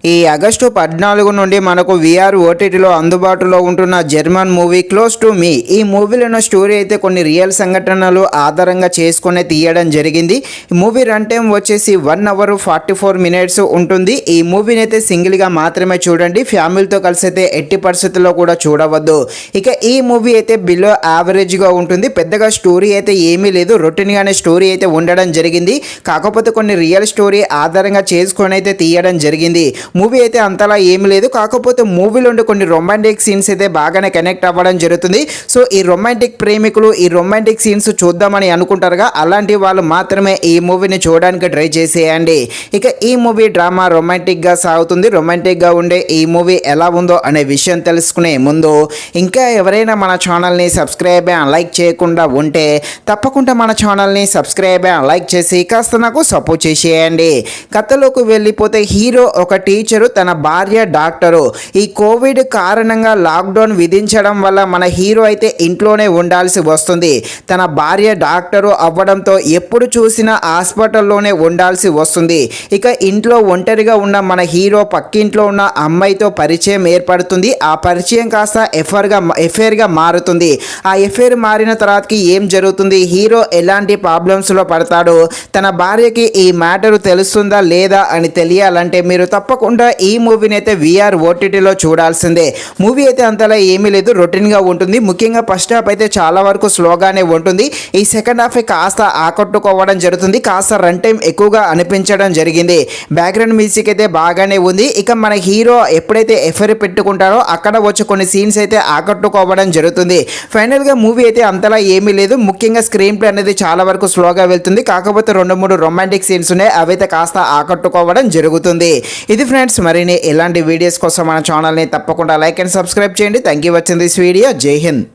ఈ ఆగస్టు 14 నుండి మనకు విఆర్ ఓటీటీలో అందుబాటులో ఉంటున్న German movie close to me. ఈ మూవీలోని స్టోరీ అయితే కొన్ని రియల్ సంఘటనలు ఆధారంగా చేసుకునే తీయడం జరిగింది. ఈ మూవీ రన్ టైం వచ్చేసి 1 hour 44 minutes ఉంటుంది. ఈ మూవీని అయితే సింగిల్గా మాత్రమే చూడండి, ఫ్యామిలీతో కలిసి అయితే ఎట్టి పరిస్థితుల్లో కూడా చూడవద్దు. ఇక ఈ మూవీ అయితే బిలో యావరేజ్గా ఉంటుంది. పెద్దగా స్టోరీ అయితే ఏమీ లేదు, రొటీన్గానే స్టోరీ అయితే ఉండడం జరిగింది. కాకపోతే కొన్ని రియల్ స్టోరీ ఆధారంగా చేసుకొని అయితే తీయడం జరిగింది. మూవీ అయితే అంతలా ఏమి లేదు, కాకపోతే మూవీలో ఉండే కొన్ని రొమాంటిక్ సీన్స్ అయితే బాగానే కనెక్ట్ అవ్వడం జరుగుతుంది. సో ఈ రొమాంటిక్ ప్రేమికులు ఈ రొమాంటిక్ సీన్స్ చూద్దామని అనుకుంటారుగా, అలాంటి వాళ్ళు మాత్రమే ఈ మూవీని చూడడానికి ట్రై చేసేయండి. ఇక ఈ మూవీ డ్రామా రొమాంటిక్గా సాగుతుంది. రొమాంటిక్గా ఉండే ఈ మూవీ ఎలా ఉందో అనే విషయం తెలుసుకునే ముందు ఇంకా ఎవరైనా మన ఛానల్ని సబ్స్క్రైబ్ అండ్ లైక్ చేయకుండా ఉంటే తప్పకుండా మన ఛానల్ని సబ్స్క్రైబ్ అండ్ లైక్ చేసి కాస్త నాకు సపోర్ట్ చేసేయండి. కథలోకి వెళ్ళిపోతే హీరో ఒక టీచరు, తన భార్య డాక్టరు. ఈ కోవిడ్ కారణంగా లాక్డౌన్ విధించడం వల్ల మన హీరో అయితే ఇంట్లోనే ఉండాల్సి వస్తుంది. తన భార్య డాక్టరు అవ్వడంతో ఎప్పుడు చూసినా హాస్పిటల్లోనే ఉండాల్సి వస్తుంది. ఇక ఇంట్లో ఒంటరిగా ఉన్న మన హీరో పక్కింట్లో ఉన్న అమ్మాయితో పరిచయం ఏర్పడుతుంది. ఆ పరిచయం కాస్త ఎఫైర్గా మారుతుంది. ఆ ఎఫైర్ మారిన తర్వాతకి ఏం జరుగుతుంది, హీరో ఎలాంటి ప్రాబ్లమ్స్లో పడతాడు, తన భార్యకి ఈ మ్యాటర్ తెలుస్తుందా లేదా అని తెలియాలంటే మీరు తప్పకుండా ఈ మూవీని అయితే విఆర్ ఓటీటీలో చూడాల్సిందే. మూవీ అయితే అంతలా ఏమీ లేదు, రొటీన్గా ఉంటుంది. ముఖ్యంగా ఫస్ట్ హాఫ్ అయితే చాలా వరకు స్లోగానే ఉంటుంది. ఈ సెకండ్ హాఫ్ కాస్త ఆకట్టుకోవడం జరుగుతుంది, కాస్త రన్ టైం ఎక్కువగా అనిపించడం జరిగింది. బ్యాక్గ్రౌండ్ మ్యూజిక్ అయితే బాగానే ఉంది. ఇక మన హీరో ఎప్పుడైతే ఎఫ్ఐఆర్ పెట్టుకుంటారో అక్కడ వచ్చి కొన్ని సీన్స్ అయితే ఆకట్టుకోవడం జరుగుతుంది. ఫైనల్గా మూవీ అయితే అంతలా ఏమీ లేదు. ముఖ్యంగా స్క్రీన్ ప్లే అనేది చాలా వరకు స్లోగా వెళ్తుంది. కాకపోతే 2-3 రొమాంటిక్ సీన్స్ ఉన్నాయి, అవైతే కాస్త ఆకట్టుకోవడం జరుగుతుంది. ఇది ఫ్రెండ్స్, మరిన్ని ఇలాంటి వీడియోస్ కోసం మన ఛానల్ని తప్పకుండా లైక్ అండ్ సబ్స్క్రైబ్ చేయండి. Thank you watching this video. జై హింద్.